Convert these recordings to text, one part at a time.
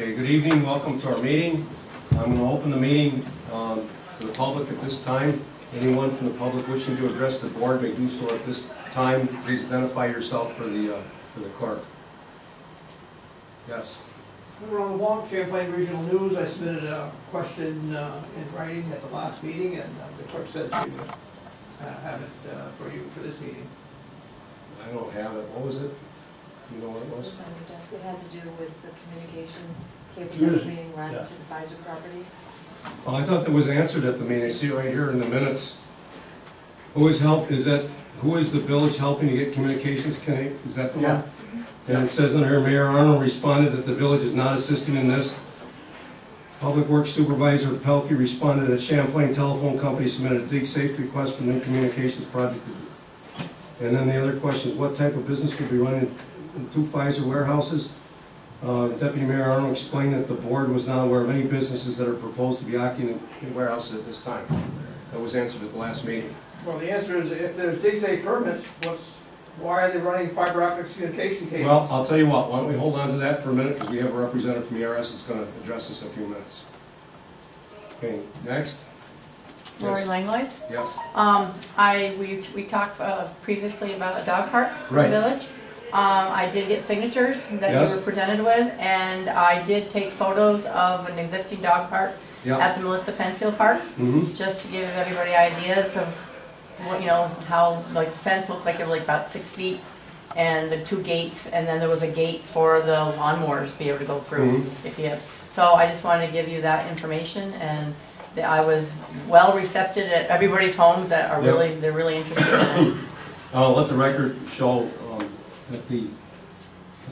Okay, good evening. Welcome to our meeting. I'm going to open the meeting to the public at this time. Anyone from the public wishing to address the board may do so at this time. Please identify yourself for the clerk. Yes. Ron Wong, Champlain Regional News. I submitted a question in writing at the last meeting, and the clerk said she would have it for you for this meeting. I don't have it. What was it? You know what it It was? was on your desk. It had to do with the communication cables that were being run Yeah. to the Pfizer property. Well, I thought that was answered at the meeting. I see it right here in the minutes. Who is the village helping to get communications connect? Is that the one? And it says in here, Mayor Arnold responded that the village is not assisting in this. Public Works Supervisor Pelkey responded that Champlain Telephone Company submitted a dig safe request for new communications project. And then the other question is, what type of business could be running in 2 Pfizer warehouses? Deputy Mayor Arnold explained that the board was not aware of any businesses that are proposed to be occupying warehouses at this time. That was answered at the last meeting. Well, the answer is, if there's dig safe permits, why are they running fiber optic communication cables? Well, I'll tell you what, why don't we hold on to that for a minute, because we have a representative from ERS that's going to address this in a few minutes. Okay, next. Lori Yes. Langlois. Yes. We talked previously about a dog park in Right. the village. I did get signatures that Yes. you were presented with, and I did take photos of an existing dog park at the Melissa Penfield Park, just to give everybody ideas of what, how like the fence looked like. It was like about 6 feet, and the 2 gates, and then there was a gate for the lawnmowers to be able to go through if you have. So I just wanted to give you that information, and I was well received at everybody's homes that are they're really interested in it. I'll let the record show that the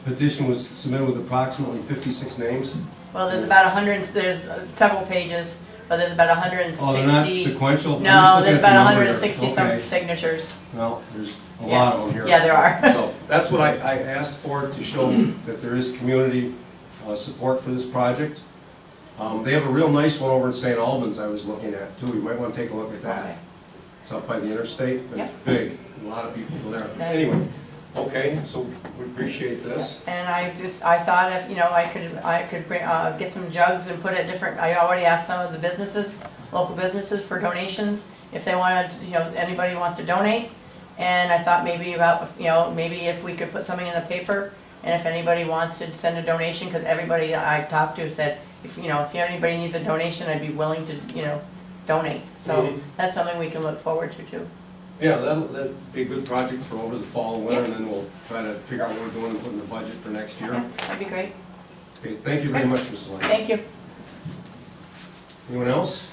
petition was submitted with approximately 56 names. Well, there's about 100, there's several pages, but there's about 160. Oh, they're not sequential? No, there's about 160 some signatures. Well, there's a lot of them here. Yeah, there are. So that's what I asked for, to show that there is community support for this project. They have a real nice one over in St. Albans I was looking at too. You might want to take a look at that. Okay. It's up by the interstate, but it's big. A lot of people go there. Nice. Anyway, okay, so we appreciate this. And I thought if, I could bring, get some jugs and put it different. I already asked some of the businesses, local businesses, for donations, if they wanted, anybody wants to donate. And I thought maybe about, maybe if we could put something in the paper, and if anybody wants to send a donation, because everybody I talked to said, if anybody needs a donation, I'd be willing to, donate. So that's something we can look forward to too. Yeah, that'd be a good project for over the fall and winter, and then we'll try to figure out what we're doing and put in the budget for next year. Okay, that'd be great. Okay, thank you very much, Mr. Lang. Thank you. Anyone else?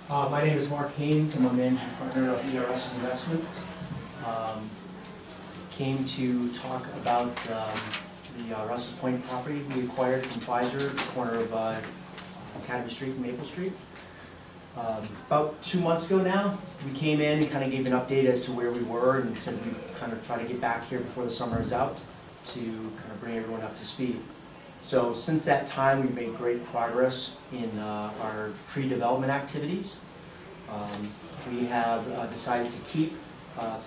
My name is Mark Haynes. I'm a managing partner of ERS Investments. Came to talk about the Rouses Point property we acquired from Pfizer, at the corner of Academy Street and Maple Street. About 2 months ago now, we came in and kind of gave an update as to where we were, and said we'd kind of try to get back here before the summer is out to kind of bring everyone up to speed. So since that time, we've made great progress in our pre-development activities. We have decided to keep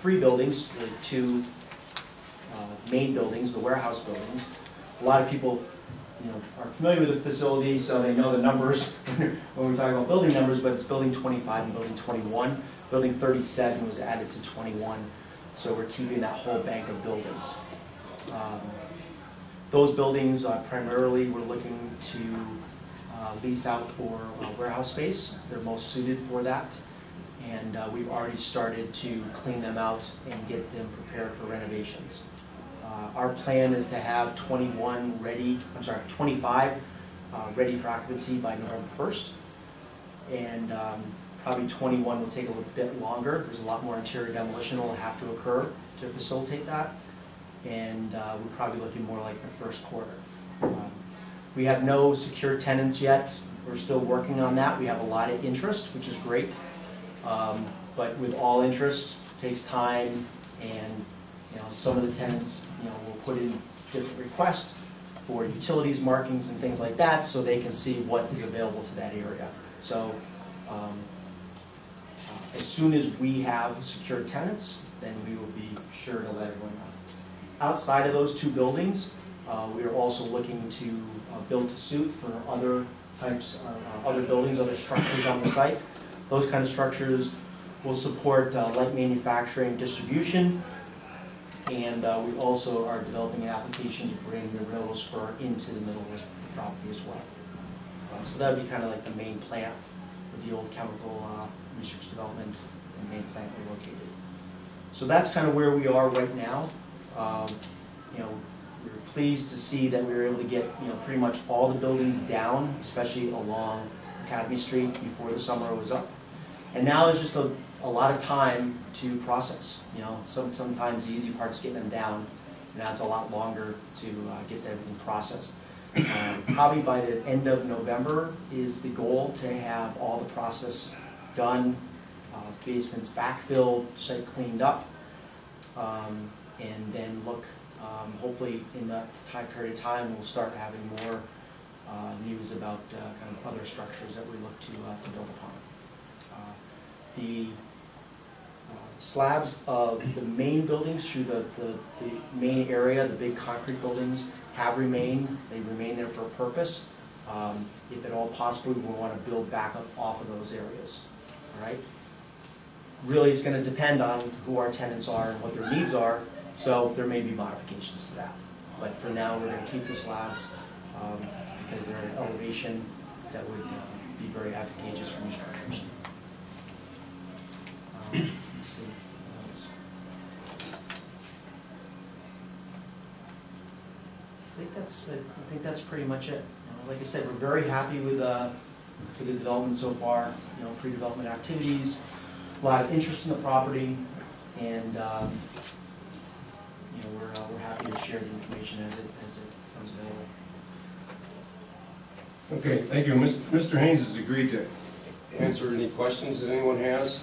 3 buildings, really 2 main buildings, the warehouse buildings. A lot of people are familiar with the facility, so they know the numbers when we talk about building numbers, but it's building 25 and building 21. Building 37 was added to 21, so we're keeping that whole bank of buildings. Those buildings, primarily, we're looking to lease out for warehouse space. They're most suited for that, and we've already started to clean them out and get them prepared for renovations. Our plan is to have 25 ready for occupancy by November 1st, and probably 21 will take a little bit longer. There's a lot more interior demolition that will have to occur to facilitate that, and we're probably looking more like the first quarter. We have no secure tenants yet. We're still working on that. We have a lot of interest, which is great, but with all interest, it takes time, and some of the tenants will put in different requests for utilities, markings, and things like that, so they can see what is available to that area. So as soon as we have secure tenants, then we will be sure to let everyone know. Outside of those two buildings, we are also looking to build to suit for other types of other buildings, other structures on the site. Those kind of structures will support light manufacturing distribution, and we also are developing an application to bring the railroad spur into the middle of the property as well. So that would be kind of like the main plant with the old chemical research development and main plant located. So that's kind of where we are right now. You know, we were pleased to see that we were able to get, you know, pretty much all the buildings down, especially along Academy Street before the summer was up. And now there's just a lot of time to process. You know, sometimes the easy part is getting them down, and now it's a lot longer to get everything processed. Probably by the end of November is the goal to have all the process done, basements backfilled, site cleaned up, and then look, hopefully in that time period of time, we'll start having more news about kind of other structures that we look to build upon. The slabs of the main buildings through the main area, the big concrete buildings, have remained. They remain there for a purpose. If at all possible, we want to build back up off of those areas. All right. Really, it's going to depend on who our tenants are and what their needs are. So there may be modifications to that. But for now, we're going to keep the slabs because they're an elevation that would be very advantageous for new structures. Let's see. What else? I think that's pretty much it. Like I said, we're very happy with the development so far. You know, pre-development activities, a lot of interest in the property, and you know, we're happy to share the information as it comes available. Okay, thank you. Mr. Haynes has agreed to answer any questions that anyone has.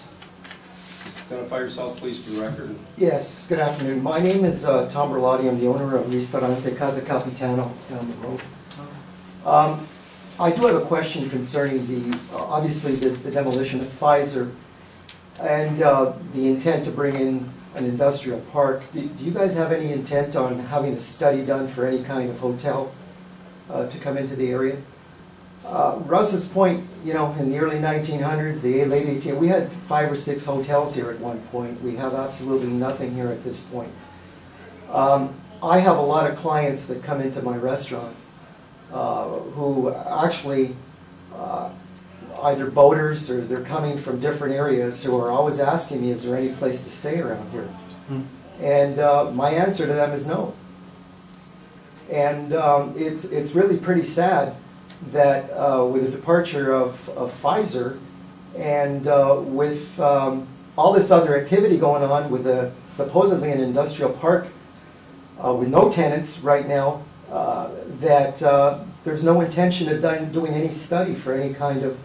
Just identify yourself, please, for the record. Yes, good afternoon. My name is Tom Berlotti. I'm the owner of Ristorante Casa Capitano down the road. I do have a question concerning obviously the demolition of Pfizer and the intent to bring in an industrial park. Do you guys have any intent on having a study done for any kind of hotel to come into the area? Rouses Point, you know, in the early 1900s, the late 1800s, we had 5 or 6 hotels here at one point. We have absolutely nothing here at this point. I have a lot of clients that come into my restaurant who actually either boaters or they're coming from different areas who are always asking me, is there any place to stay around here? And my answer to them is no. And it's really pretty sad that with the departure of Pfizer and with all this other activity going on with supposedly an industrial park with no tenants right now, that there's no intention of doing any study for any kind of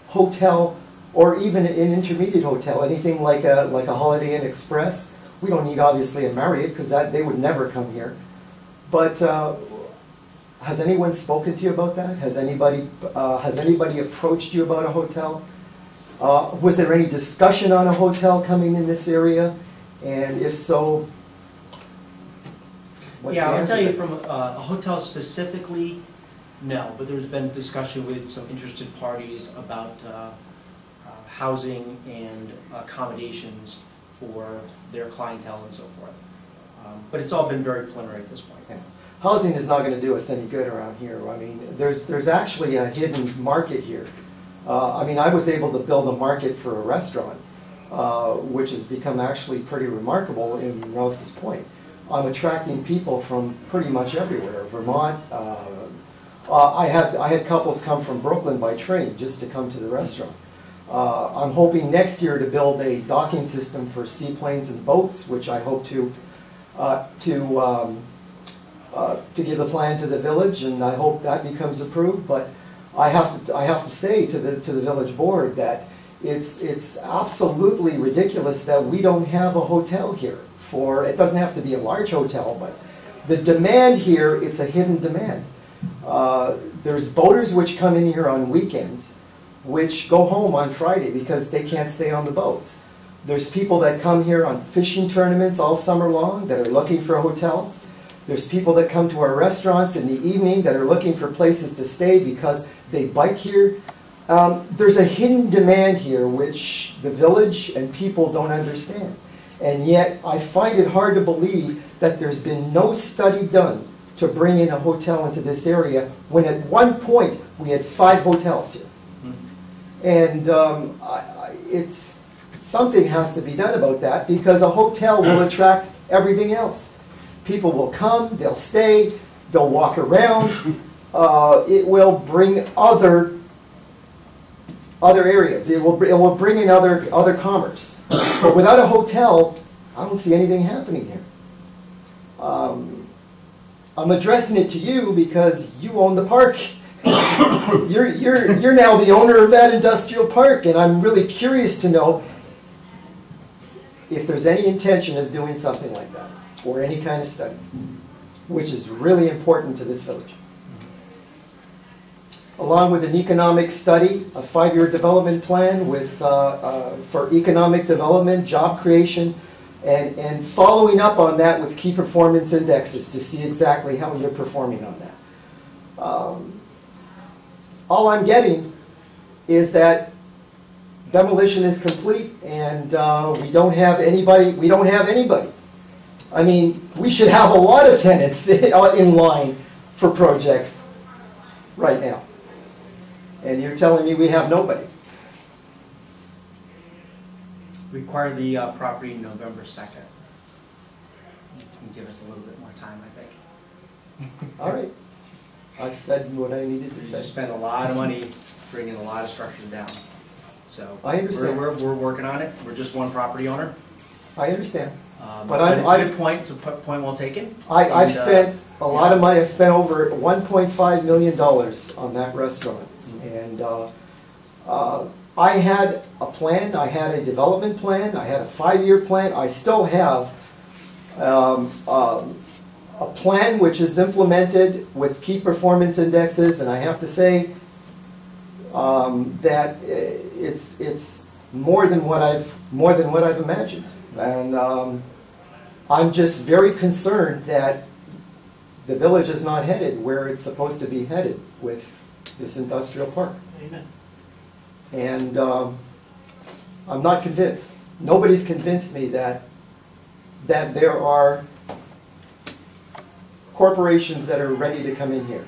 hotel or even an intermediate hotel, anything like a Holiday Inn Express. We don't need obviously a Marriott because they would never come here. But has anyone spoken to you about that? Has anybody approached you about a hotel? Was there any discussion on a hotel coming in this area? And if so, what's the answer? I'll tell you from a hotel specifically, no. But there's been discussion with some interested parties about housing and accommodations for their clientele and so forth. But it's all been very preliminary at this point. Yeah. Housing is not going to do us any good around here. I mean, there's actually a hidden market here. I mean, I was able to build a market for a restaurant, which has become actually pretty remarkable in Rouses Point. I'm attracting people from pretty much everywhere. Vermont. I had couples come from Brooklyn by train just to come to the restaurant. I'm hoping next year to build a docking system for seaplanes and boats, which I hope to give the plan to the village, and I hope that becomes approved. But I have to say to the village board that it's absolutely ridiculous that we don't have a hotel here. It doesn't have to be a large hotel, but the demand here, it's a hidden demand. There's boaters which come in here on weekends, which go home on Friday because they can't stay on the boats. There's people that come here on fishing tournaments all summer long that are looking for hotels. There's people that come to our restaurants in the evening that are looking for places to stay because they bike here. There's a hidden demand here which the village and people don't understand. And yet I find it hard to believe that there's been no study done to bring in a hotel into this area when at one point we had 5 hotels here. And it's something has to be done about that because a hotel will attract everything else. People will come, they'll stay, they'll walk around. It will bring other areas. It will bring in other commerce. But without a hotel, I don't see anything happening here. I'm addressing it to you because you own the park. You're now the owner of that industrial park, and I'm really curious to know if there's any intention of doing something like that, or any kind of study, which is really important to this village. Along with an economic study, a 5-year development plan with, for economic development, job creation, and following up on that with key performance indexes to see exactly how you're performing on that. All I'm getting is that demolition is complete and we don't have anybody. I mean, we should have a lot of tenants in line for projects right now. And you're telling me we have nobody. We acquired the property November 2nd. You can give us a little bit more time, I think. All right. I've said what I needed to We say. just spent a lot of money bringing a lot of structures down. So I understand. We're working on it. We're just one property owner. I understand. But it's a good point. It's a point well taken. I've spent a lot of money. I spent over $1.5 million on that restaurant. And I had a plan. I had a development plan. I had a 5-year plan. I still have a plan which is implemented with key performance indexes, and I have to say that it's more than what I've imagined. And I'm just very concerned that the village is not headed where it's supposed to be headed with this industrial park. Amen. And I'm not convinced. Nobody's convinced me that there are corporations that are ready to come in here.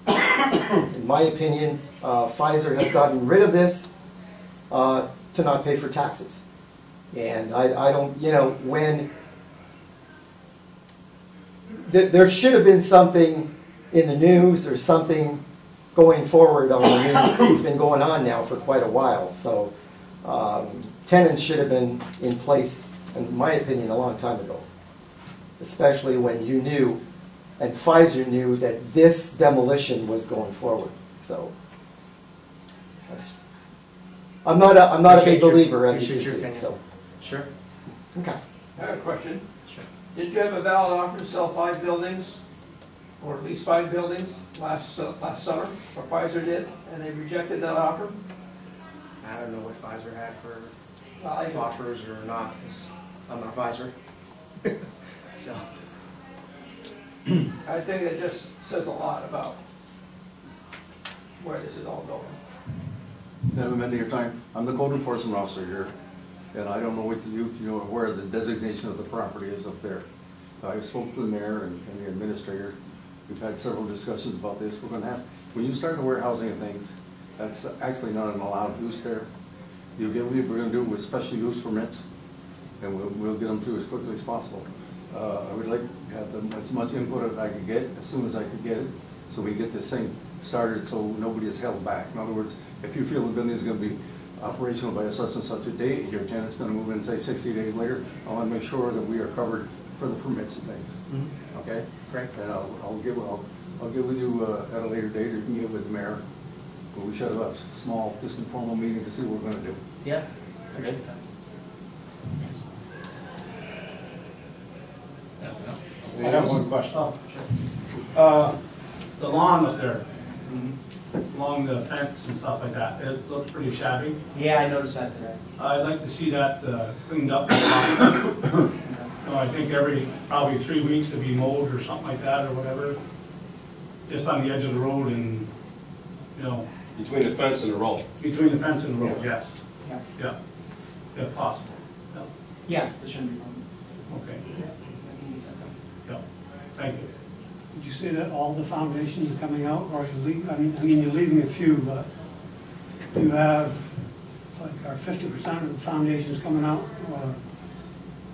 In my opinion, Pfizer has gotten rid of this to not pay for taxes. And I don't, you know, when there should have been something in the news or something going forward on the news. It's been going on now for quite a while. So tenants should have been in place, in my opinion, a long time ago. Especially when you knew, and Pfizer knew, that this demolition was going forward. So I'm not a big believer, as you can see. So. Sure. Okay. I have a question. Sure. Did you have a valid offer to sell 5 buildings, or at least 5 buildings, last summer, or Pfizer did, and they rejected that offer? I don't know what Pfizer had for I offers or not, 'cause I'm not Pfizer. So. think it just says a lot about where this is all going. Gentlemen, of your time. I'm the code enforcement officer here, and I don't know what you know where the designation of the property is up there. I spoke to the mayor and the administrator. We've had several discussions about this. We're going to have, when you start the warehousing and things, that's actually not an allowed use there. We're going to do it with special use permits, and we'll get them through as quickly as possible. I would like to have as much input as I could get, as soon as I could get it, so we get this thing started so nobody is held back. In other words, if you feel the building is going to be operational by such and such a date, your tenant's going to move in, say, 60 days later, I want to make sure that we are covered for the permits and things. Mm-hmm. Okay? Great. And I'll get with you at a later date, or you can get with the mayor. But we should have a small, just informal meeting to see what we're going to do. Yeah. Appreciate that. Yes. I have one question. Oh, sure. The lawn up there, along the fence and stuff like that. It looks pretty shabby. Yeah, I noticed that today. I'd like to see that cleaned up. I think every, probably 3 weeks to be mowed or something like that or whatever. Just on the edge of the road and, you know, Between the fence and the road. between the fence and the road, yes. Yeah. Yeah, if possible. Yeah. Yeah, there shouldn't be a problem. Okay, Yeah, I can get that done. yeah, thank you. Did you say that all the foundations are coming out, or are you leaving, I mean, you're leaving a few, but do you have, like, are 50% of the foundations coming out, or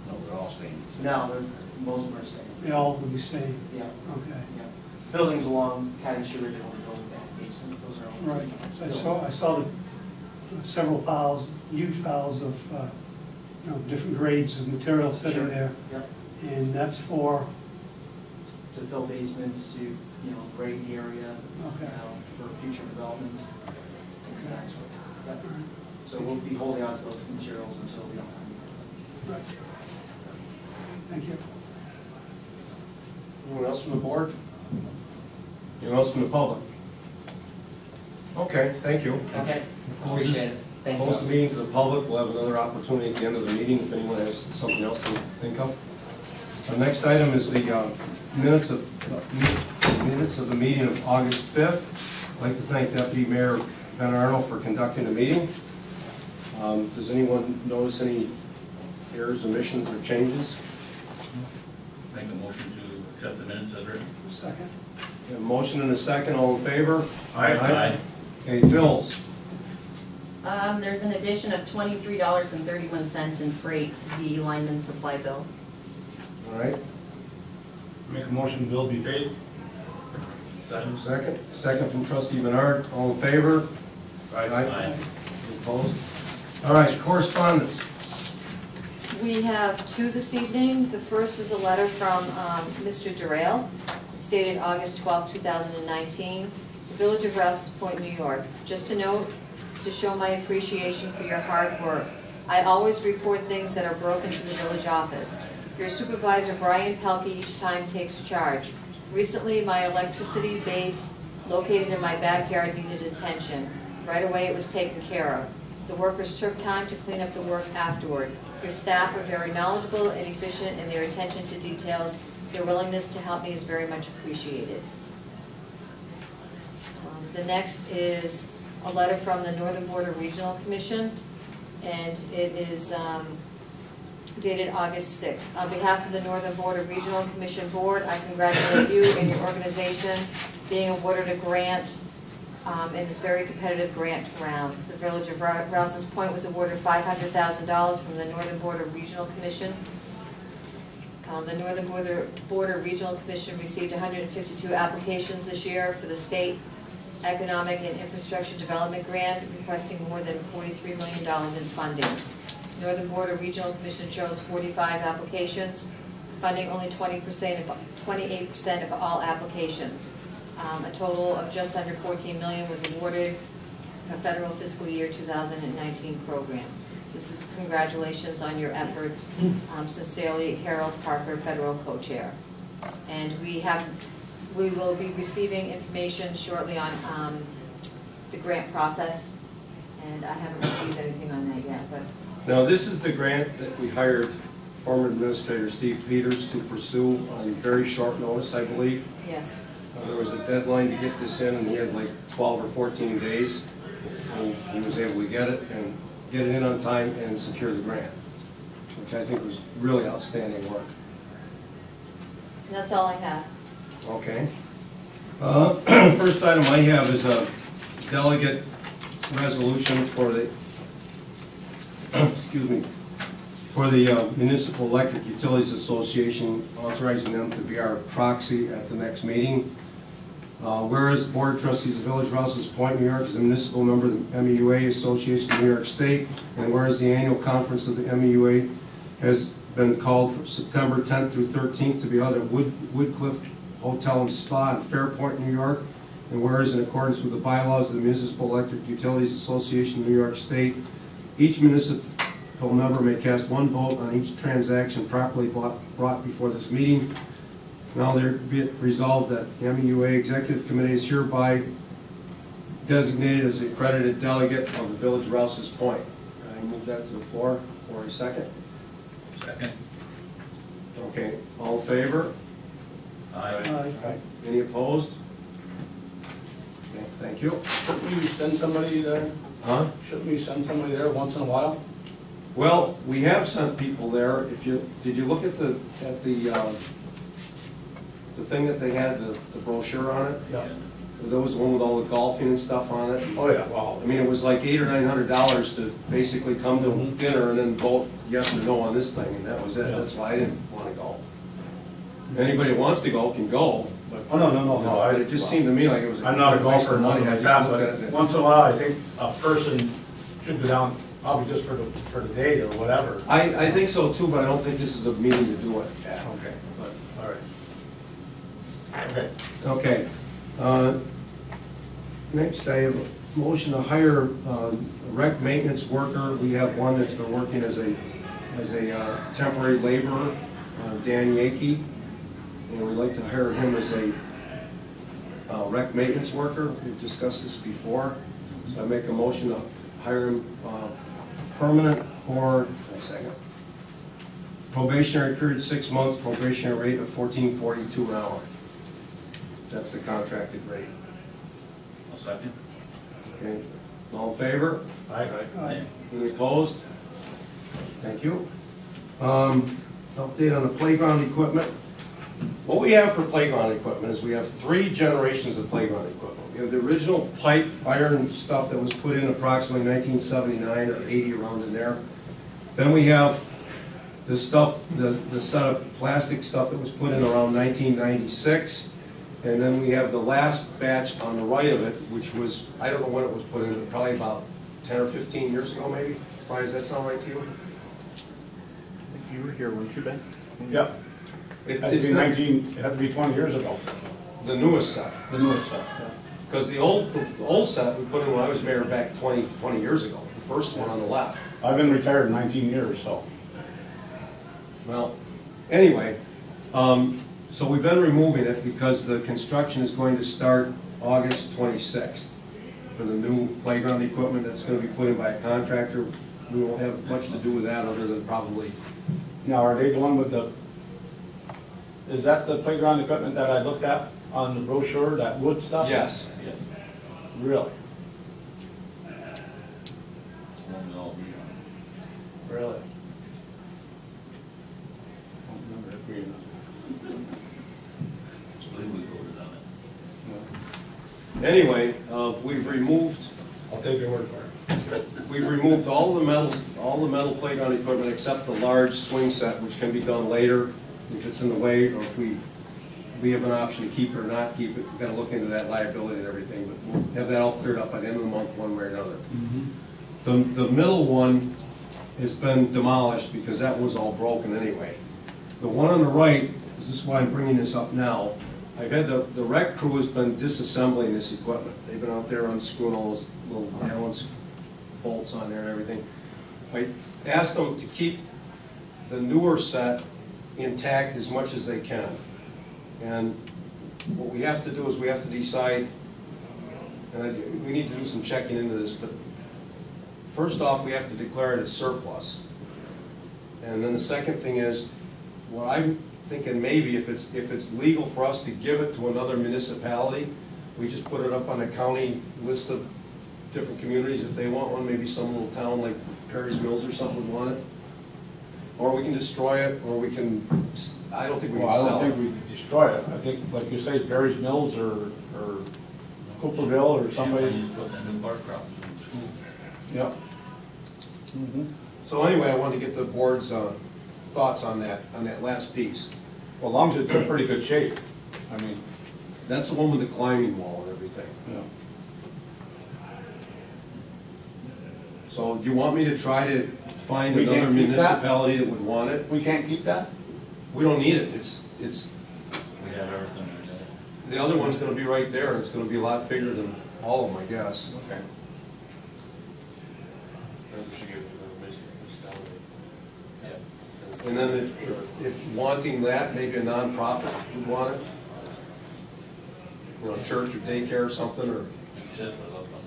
No, they're all staying. No, most of them are staying. they all will be staying? Yeah, Okay. yeah. Buildings along Academy Street are the only building that have basements, those are all. Right. So I saw several piles, huge piles of, you know, different grades of material sitting Sure. there, Yep. and that's for, To fill basements, to, you know, grade the area, okay. for future development. Things of that sort. Yep. So we'll be holding on to those materials until we don't have any. Right. Thank you. Anyone else from the board? Anyone else from the public? Okay, thank you. Okay, Close this- appreciate it. Thank you. Close the meeting to the public. We'll have another opportunity at the end of the meeting if anyone has something else to think of. The next item is the minutes of the meeting of August 5th. I'd like to thank Deputy Mayor Ben Arnold for conducting the meeting. Does anyone notice any errors, omissions, or changes? Make a motion to accept the minutes as written. Second. A motion and a second, all in favor? Aye. Okay, bills. There's an addition of $23.31 in freight to the lineman supply bill. All right, Make a motion, bill be paid. Second. second from trustee Menard, all in favor? Aye. Opposed? All right, correspondence. We have two this evening. The first is a letter from Mr. Durrell. It's dated August 12, 2019. The Village of Rouses Point, New York. Just a note to show my appreciation for your hard work. I always report things that are broken to the village office. Your supervisor, Brian Pelkey, each time takes charge. Recently, my electricity base located in my backyard needed attention. Right away, it was taken care of. The workers took time to clean up the work afterward. Your staff are very knowledgeable and efficient in their attention to details. Their willingness to help me is very much appreciated. The next is a letter from the Northern Border Regional Commission, and it is dated August 6th. On behalf of the Northern Border Regional Commission Board, I congratulate you and your organization being awarded a grant in this very competitive grant round. The Village of Rouses Point was awarded $500,000 from the Northern Border Regional Commission. The Northern Border Regional Commission received 152 applications this year for the State Economic and Infrastructure Development Grant, requesting more than $43 million in funding. Northern Border Regional Commission chose 45 applications, funding only 28% of all applications. A total of just under $14 million was awarded a federal fiscal year 2019 program. This is congratulations on your efforts. Sincerely, Harold Parker, Federal Co-Chair. And we will be receiving information shortly on the grant process, and I haven't received anything on that yet, but. Now, this is the grant that we hired former Administrator Steve Peters to pursue on very short notice, I believe. Yes. There was a deadline to get this in, and he had like 12 or 14 days. And he was able to get it in on time and secure the grant, which I think was really outstanding work. And that's all I have. Okay. First item I have is a delegate resolution for the, excuse me, for the Municipal Electric Utilities Association, authorizing them to be our proxy at the next meeting. Whereas the Board of Trustees of Village Rouses Point, New York is a municipal member of the MEUA Association of New York State, and whereas the annual conference of the MEUA has been called for September 10th through 13th to be held at Woodcliff Hotel and Spa in Fairpoint, New York, and whereas in accordance with the bylaws of the Municipal Electric Utilities Association of New York State, each municipal member may cast one vote on each transaction properly brought before this meeting. Now there be it resolved that the MEUA Executive Committee is hereby designated as the accredited delegate of the Village Rouses Point. I move that to the floor for a second. Second. Okay, all in favor? Aye. Any opposed? Okay, thank you. Shouldn't we send somebody there? Huh? Shouldn't we send somebody there once in a while? Well, we have sent people there. If you, did you look at the thing that they had, the brochure on it? Yeah. There was one with all the golfing and stuff on it. Oh, yeah, wow. I mean, it was like $800 or $900 to basically come to dinner and then vote yes or no on this thing, and that was it. That's why I didn't want to go. Anybody that wants to go can go, but Oh, no. but it just seemed to me like it was. I'm not a waste golfer of or money. nothing I like just that, looked at it. but once in a while, I think a person should go down, probably just for the day or whatever. I think so too, but I don't think this is a meeting to do it. Yeah, okay, But, all right. Okay. okay. Next, I have a motion to hire a rec maintenance worker. We have one that's been working as a temporary laborer, Dan Yankee, and we'd like to hire him as a rec maintenance worker. We've discussed this before, so I make a motion to hire him permanent for, a second, probationary period 6 months, probationary rate of $14.42 an hour. That's the contracted rate. I'll second. Okay, all in favor? Aye. Any opposed? Thank you. Update on the playground equipment. What we have for playground equipment is we have 3 generations of playground equipment. We have the original pipe iron stuff that was put in approximately 1979 or 80, around in there. Then we have the stuff, the set of plastic stuff that was put in around 1996. And then we have the last batch on the right of it, which was, I don't know when it was put in, probably about 10 or 15 years ago maybe. Brian, does that sound right to you? I think you were here, weren't you, Ben? Yep. It had to be 20 years ago. The newest set. The newest stuff, yeah. Because the old set we put in when I was mayor back 20 years ago, the first one on the left. I've been retired 19 years, so. Well, anyway, so we've been removing it because the construction is going to start August 26th for the new playground equipment that's going to be put in by a contractor. We won't have much to do with that other than probably. Now, are they the one with the, is that the playground equipment that I looked at on the brochure, that wood stuff? Yes. Really? It's one we all agree on. Really? I don't remember agreeing on I believe we voted on it. it. Anyway, we've removed. I'll take your word for it. We've removed all the metal playground equipment except the large swing set, which can be done later if it's in the way, or if we have an option to keep it or not keep it. We've got to look into that liability and everything, but we'll have that all cleared up by the end of the month, one way or another. The middle one has been demolished because that was all broken anyway. The one on the right, this is why I'm bringing this up now. I've had the rec crew has been disassembling this equipment. They've been out there unscrewing all those little Allen bolts on there and everything. I asked them to keep the newer set intact as much as they can. And what we have to do is we have to decide, and we need to do some checking into this, but first off, we have to declare it as surplus. And then the second thing is, what I'm thinking maybe if it's legal for us to give it to another municipality, we just put it up on a county list of different communities if they want one, maybe some little town like Perry's Mills or something would want it. Or we can destroy it, or we can, I don't think we can Well, I sell don't it. think we destroy it. I think, like you say, Perry's Mills or Cooperville or somebody. Somebody's putting a new bar crop in school. Yep. So anyway, I wanted to get the board's thoughts on that last piece. Well, as long as it's in pretty good shape. I mean, That's the one with the climbing wall and everything. yeah. So do you want me to try to find We another can't keep that? municipality that would want it? We can't keep that? We don't need it. It's We have everything there. the other one's gonna be right there, and it's gonna be a lot bigger than all of them, I guess. Okay. And then if wanting that, maybe a nonprofit would want it. You know, a church or daycare or something, or, You said put it up on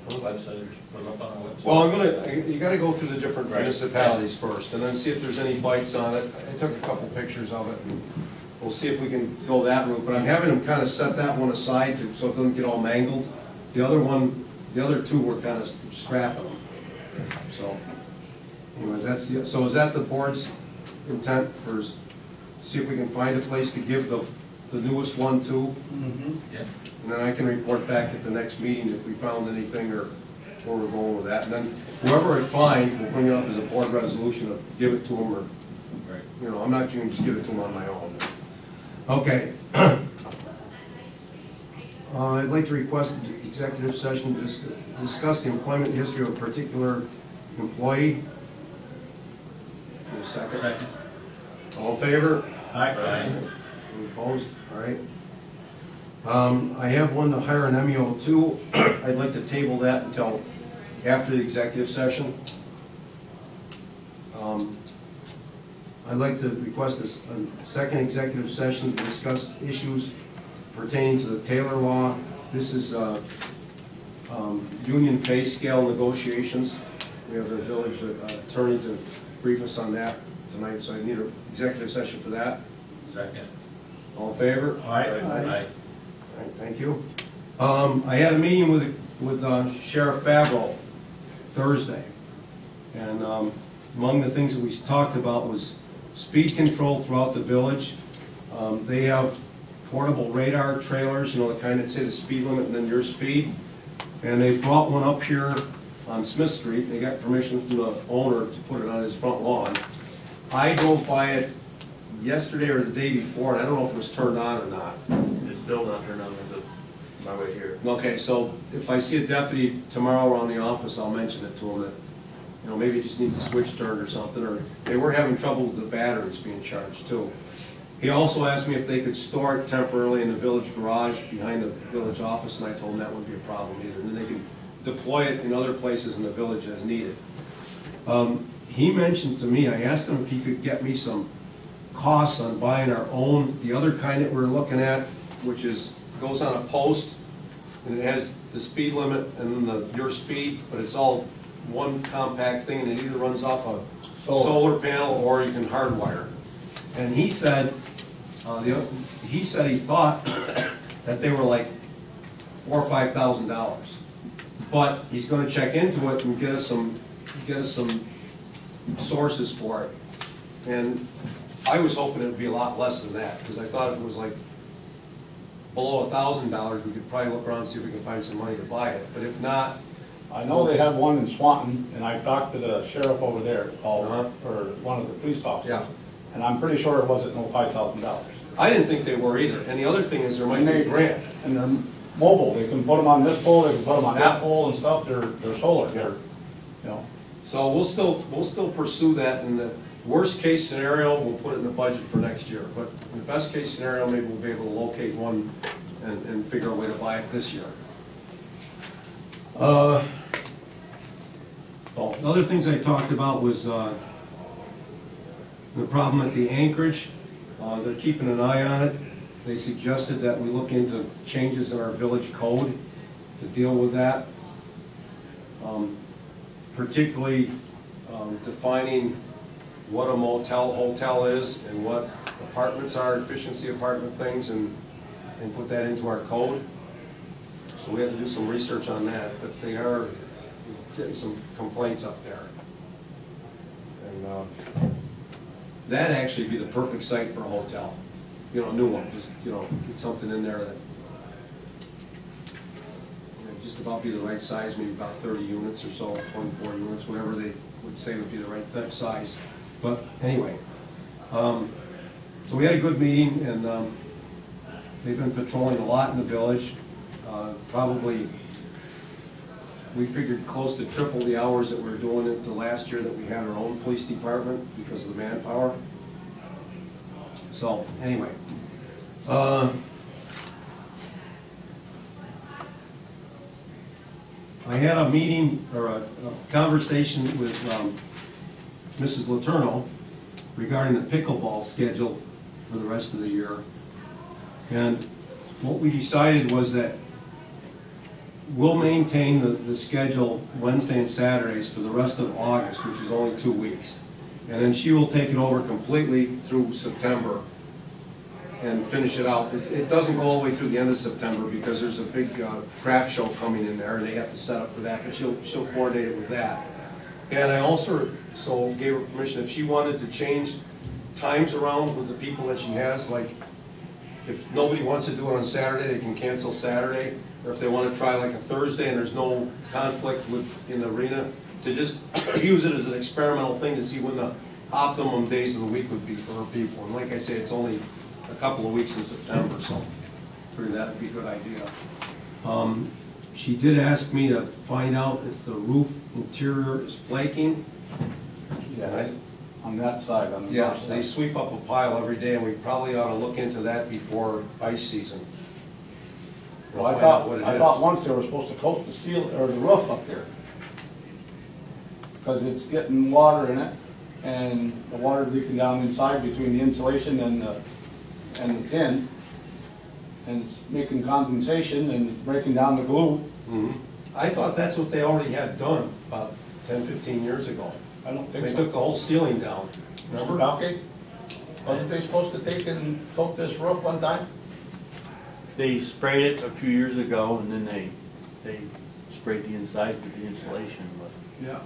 Website, or just put it up on our website. Well, you gotta go through the different Right. municipalities first, and then see if there's any bites on it. I took a couple pictures of it, and we'll see if we can go that route, but I'm having them kinda set that one aside so it doesn't get all mangled. The other two were kinda scrapping them, so. Anyway, so is that the board's intent for, see if we can find a place to give the newest one to? Yeah. And then I can report back at the next meeting if we found anything or where we're going with that. And then whoever I find, we'll bring it up as a board resolution to give it to them, or, Right. you know, I'm not going to just give it to them on my own. Okay. I'd like to request executive session to discuss the employment history of a particular employee. Give me a second. Second. All in favor? Aye. Any opposed? All right. I have one to hire an MEO2. I'd like to table that until after the executive session. I'd like to request a second executive session to discuss issues pertaining to the Taylor Law. This is union pay scale negotiations. We have the village attorney to brief us on that tonight, so I need an executive session for that. Second. All in favor? Aye. Aye. All right, thank you. I had a meeting with Sheriff Favreau Thursday, and among the things that we talked about was speed control throughout the village. They have portable radar trailers, you know, the kind that say the speed limit and then your speed, and they brought one up here on Smith Street. They got permission from the owner to put it on his front lawn. I drove by it yesterday or the day before, and I don't know if it was turned on or not. It's still not turned on as of my way here. Okay, so if I see a deputy tomorrow around the office, I'll mention it to him that, you know, maybe it just needs a switch turned or something, or they were having trouble with the batteries being charged too. He also asked me if they could store it temporarily in the village garage behind the village office, and I told him that wouldn't be a problem either. And then they can deploy it in other places in the village as needed. He mentioned to me, I asked him if he could get me some costs on buying our own, the other kind that we're looking at, which is, goes on a post, and it has the speed limit and then your speed, but it's all one compact thing, and it either runs off a solar panel or you can hardwire. And he said, he thought that they were like $4,000 or $5,000, but he's going to check into it and get us some sources for it. And I was hoping it would be a lot less than that, because I thought if it was like below $1,000, we could probably look around and see if we can find some money to buy it. But if not, I know they have one in Swanton, and I talked to the sheriff over there, or one of the police officers. Yeah. And I'm pretty sure it wasn't no $5,000. I didn't think they were either. And the other thing is there might be a grant. And they're mobile, they can put them on this pole, they can put them on that pole and stuff, they're solar, they're, you know. So we'll still pursue that. In the worst case scenario, we'll put it in the budget for next year. But in the best case scenario, maybe we'll be able to locate one and figure a way to buy it this year. The other things I talked about was the problem at the anchorage. They're keeping an eye on it. They suggested that we look into changes in our village code to deal with that. Particularly defining what a hotel is and what apartments are, efficiency apartment things, and put that into our code. So we have to do some research on that, but they are getting some complaints up there. And that'd actually be the perfect site for a hotel. You know, a new one, just, you know, get something in there that just about be the right size, maybe about 30 units or so, 24 units, whatever they would say would be the right size. But anyway, so we had a good meeting, and they've been patrolling a lot in the village. Probably, we figured close to triple the hours that we were doing it the last year that we had our own police department because of the manpower. So anyway, I had a meeting or a conversation with Mrs. Letourneau regarding the pickleball schedule for the rest of the year. And what we decided was that we'll maintain the schedule Wednesday and Saturdays for the rest of August, which is only 2 weeks. And then she will take it over completely through September and finish it out. It doesn't go all the way through the end of September because there's a big craft show coming in there and they have to set up for that, but she'll coordinate it with that. And I also gave her permission if she wanted to change times around with the people that she has, like if nobody wants to do it on Saturday, they can cancel Saturday, or if they want to try like a Thursday and there's no conflict in the arena, to just use it as an experimental thing to see when the optimum days of the week would be for her people. And like I say, it's only a couple of weeks in September, so I figured that would be a good idea. She did ask me to find out if the roof interior is flaking. Yeah, on that side, on the Yeah, north side. they sweep up a pile every day, and we probably ought to look into that before ice season. Well, I Find out what it thought is. once they were supposed to coat the steel, or the roof up there. Because it's getting water in it, and the water leaking down inside between the insulation and the tin. And it's making condensation and breaking down the glue. Mhm. I thought that's what they already had done about 10, 15 years ago. I don't think They so. took the whole ceiling down, remember? Okay. Wasn't they supposed to take and coat this roof one time? They sprayed it a few years ago, and then they sprayed the inside with the insulation, but Yeah.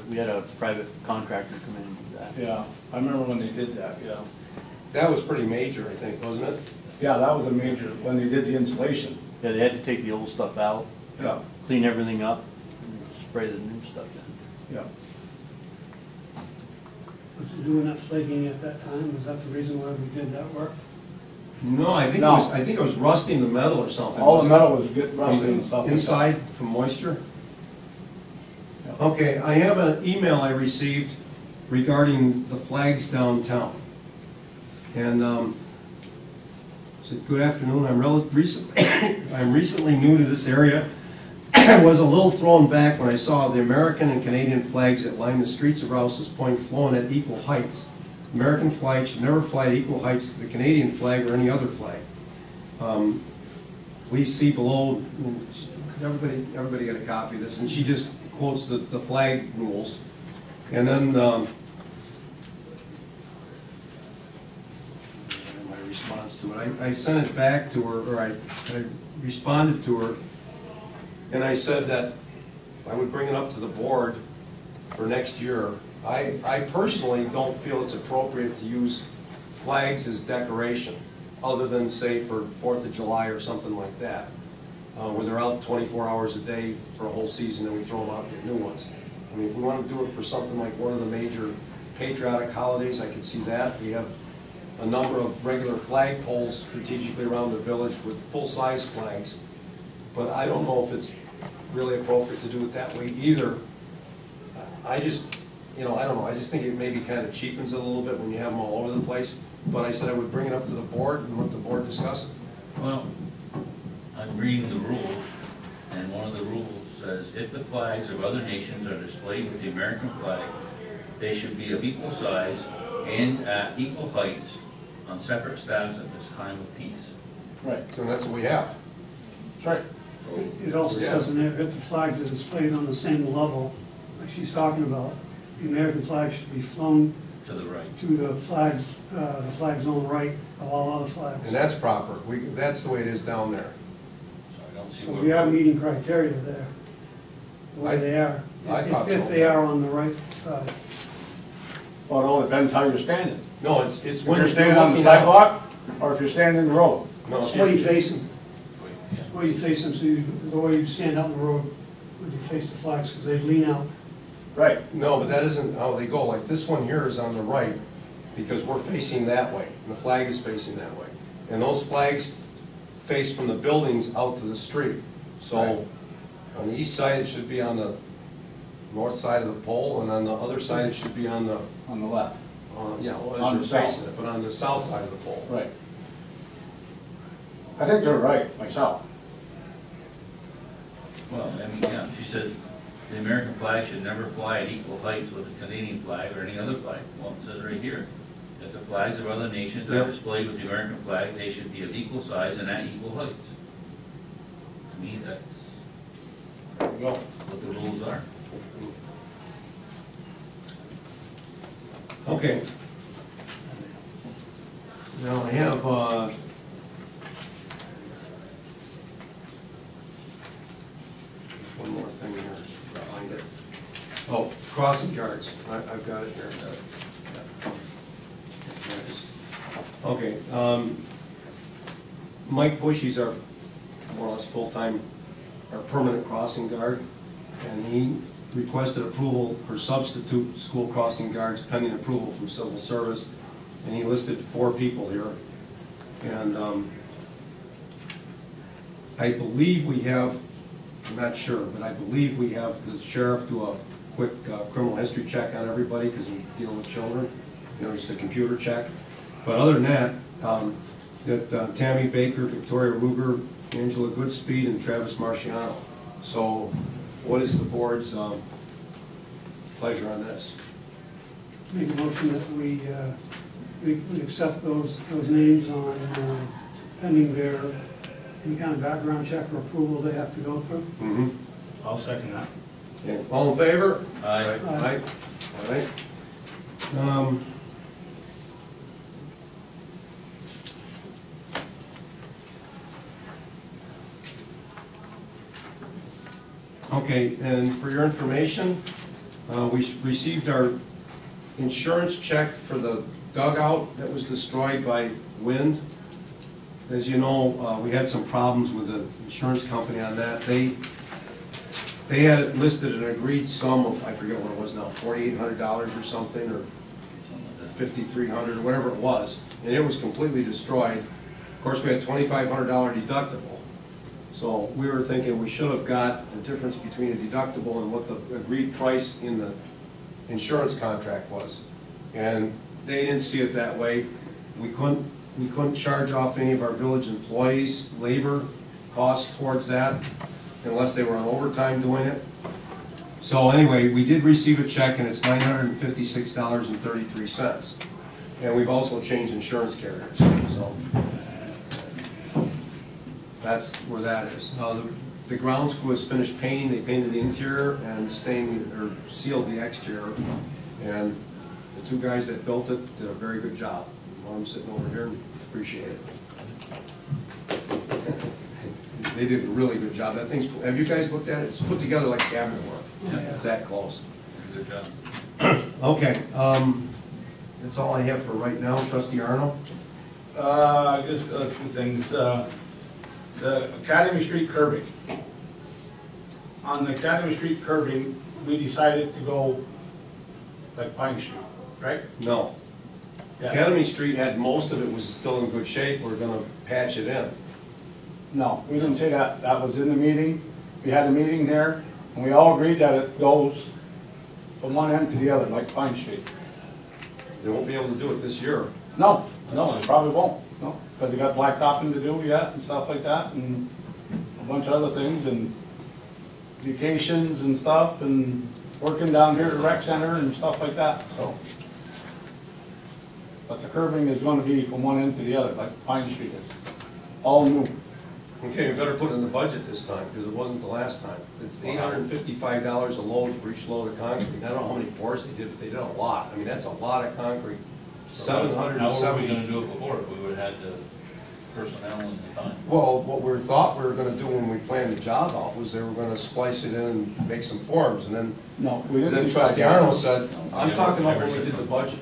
we had a private contractor come in and do that. Yeah, I remember when they did that, yeah. That was pretty major, I think, wasn't it? Yeah, that was a major, when they did the insulation. Yeah, they had to take the old stuff out, Yeah, clean everything up, and spray the new stuff in. yeah. Was it doing that flaking at that time? Was that the reason why we did that work? No, I think No. it was rusting the metal or something. All the wasn't it? metal was getting From rusted and stuff. the inside, from moisture? Yeah. Okay, I have an email I received regarding the flags downtown. And said, good afternoon, I'm recently new to this area. I was a little thrown back when I saw the American and Canadian flags that line the streets of Rouses Point flowing at equal heights. American flag should never fly at equal heights to the Canadian flag or any other flag. Please see below, everybody get a copy of this, and she just quotes the flag rules. And then my response to it, I sent it back to her, or I responded to her, and I said that I would bring it up to the board for next year. I personally don't feel it's appropriate to use flags as decoration, other than say for 4th of July or something like that, where they're out 24 hours a day for a whole season and we throw them out and get new ones. I mean, if we want to do it for something like one of the major patriotic holidays, I can see that. We have a number of regular flag poles strategically around the village with full-size flags, but I don't know if it's really appropriate to do it that way either. I just, I don't know, I just think it maybe kind of cheapens it a little bit when you have them all over the place, but I said I would bring it up to the board and let the board discuss it. Well, I'm reading the rules, and one of the rules says, if the flags of other nations are displayed with the American flag, they should be of equal size and at equal heights on separate staffs at this time of peace. Right, And that's what we have. that's right. It also Yeah. says in there, if the flags are displayed on the same level, like she's talking about, the American flag should be flown To the right. to the flag's on the right of all other flags. And that's proper. That's the way it is down there. So I don't see So where. we are meeting criteria there, the way they are. I thought so. If they are on the right side. Well, it all depends how you're standing. No, it's If when you're standing on the looking out. sidewalk, or if you're standing in the road. No, It's the way you face them, Yeah. the way you face them, so the way you stand out in the road, when you face the flags, because they lean out. Right. no, but that isn't how they go. Like this one here is on the right because we're facing that way, and the flag is facing that way. And those flags face from the buildings out to the street. So Right. on the east side, it should be on the north side of the pole, and on the other side, it should be on the, On the left. well, On as the you're south. facing it, but on the south side of the pole. Right. I think they're right, myself. Well, I mean, yeah, she said, the American flag should never fly at equal heights with the Canadian flag or any other flag. Well, it says right here, if the flags of other nations are Yep. displayed with the American flag, they should be of equal size and at equal heights. I me, that's There we go. what the rules are. Okay. Now I have, one more thing here, I'll find it. Oh, crossing guards, I've got it here. Okay, Mike Bush, he's our more or less full-time, our permanent crossing guard, and he requested approval for substitute school crossing guards pending approval from civil service, and he listed 4 people here. And I believe we have, I'm not sure, but I believe we have the sheriff do a quick criminal history check on everybody because we're dealing with children, you know, just a computer check. But other than that, that Tammy Baker, Victoria Ruger, Angela Goodspeed, and Travis Marciano. So what is the board's pleasure on this? Make a motion that we accept those names on pending their, any kind of background check or approval they have to go through. Mm-hmm. I'll second that. Okay. All in favor? Aye. Aye. All right. Okay, and for your information, we received our insurance check for the dugout that was destroyed by wind. As you know, we had some problems with the insurance company on that. They had it listed an agreed sum of, I forget what it was now, $4,800 or something, or $5,300, or whatever it was, and it was completely destroyed. Of course, we had $2,500 deductible. So we were thinking we should have got the difference between a deductible and what the agreed price in the insurance contract was. And they didn't see it that way. We couldn't charge off any of our village employees' labor costs towards that unless they were on overtime doing it. So anyway, we did receive a check and it's $956.33. And we've also changed insurance carriers, so that's where that is. The grounds crew has finished painting. They painted the interior and stained or sealed the exterior. And the 2 guys that built it did a very good job. One of them sitting over here, appreciate it. They did a really good job. That thing's, have you guys looked at it? It's put together like cabinet work. Yeah. It's that close. Good job. Okay, that's all I have for right now. Trustee Arno? Just a few things. The Academy Street curbing. On the Academy Street curbing, we decided to go like Pine Street, right? No. Yeah. Academy Street had, most of it was still in good shape. We're gonna patch it in. No, we didn't say that. That was in the meeting. We had a meeting there, and we all agreed that it goes from one end to the other, like Pine Street. They won't be able to do it this year. No, they probably won't, no, because they got blacktopping to do yet and stuff like that, and a bunch of other things, and vacations and stuff, and working down here at the rec center and stuff like that, so. But the curbing is gonna be from one end to the other, like Pine Street is, all new. Okay, you better put it in the budget this time, because it wasn't the last time. It's $855 a load for each load of concrete. I don't know how many pours they did, but they did a lot. I mean, that's a lot of concrete. How were we 770. gonna do it before if we would've had the personnel and the time? Well, what we thought we were gonna do when we planned the job out was they were gonna splice it in and make some forms, and then No, we didn't. then decide Trustee that. Arnold said, I'm talking about when we did the budget.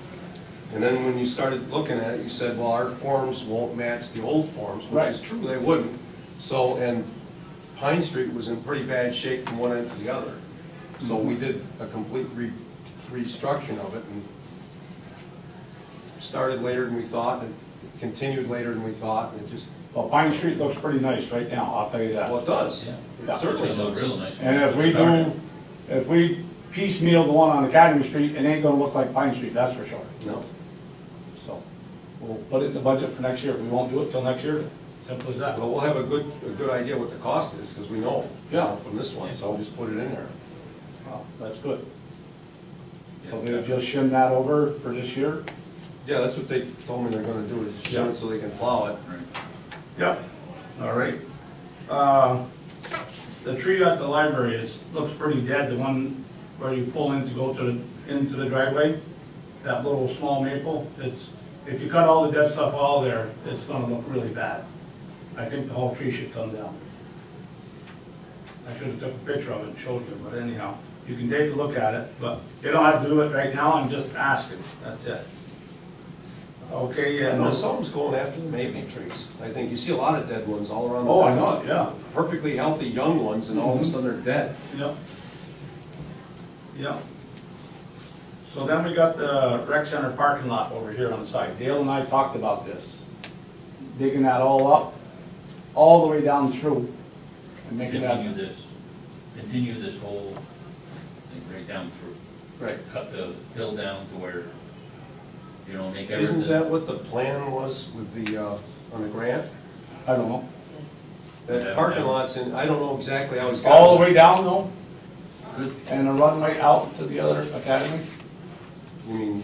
And then when you started looking at it, you said, well, our forms won't match the old forms, which is true, they wouldn't. So, and Pine Street was in pretty bad shape from one end to the other. So we did a complete restructuring of it, and started later than we thought, and continued later than we thought, and it just, Well, Pine Street looks pretty nice right now, I'll tell you that. well, it does. Yeah. It certainly It looked does. real nice. And if we piecemeal the one on Academy Street, it ain't gonna look like Pine Street, that's for sure. No. So, we'll put it in the budget for next year. We won't do it till next year, simple as that. Well, we'll have a good idea what the cost is, because we know, Yeah. from this one, so we'll just put it in there. Well, that's good. So they'll just shim that over for this year? Yeah, that's what they told me they're gonna do, is shim it so they can plow it. Right. Yep. All right. the tree at the library looks pretty dead, the one where you pull in to go into the driveway, that little small maple, if you cut all the dead stuff all there, it's gonna look really bad. I think the whole tree should come down. I should have took a picture of it and showed you, but anyhow, you can take a look at it, but you don't have to do it right now, I'm just asking, that's it. Okay, I yeah. know something's going after the maple trees. I think you see a lot of dead ones all around the Oh, I house. know, yeah, Perfectly healthy young ones, and all of a sudden they're dead. yeah. Yeah. So then we got the rec center parking lot over here on the side. Dale and I talked about this. Digging that all up, all the way down through, and making that. Continue this whole thing right down through. Right. Cut the hill down to where, you know, make everything. Isn't that what the plan was with the, on the grant? I don't know. That parking lot's in, I don't know exactly how it's got. All the way down though? And a runway out to the other academy? You mean,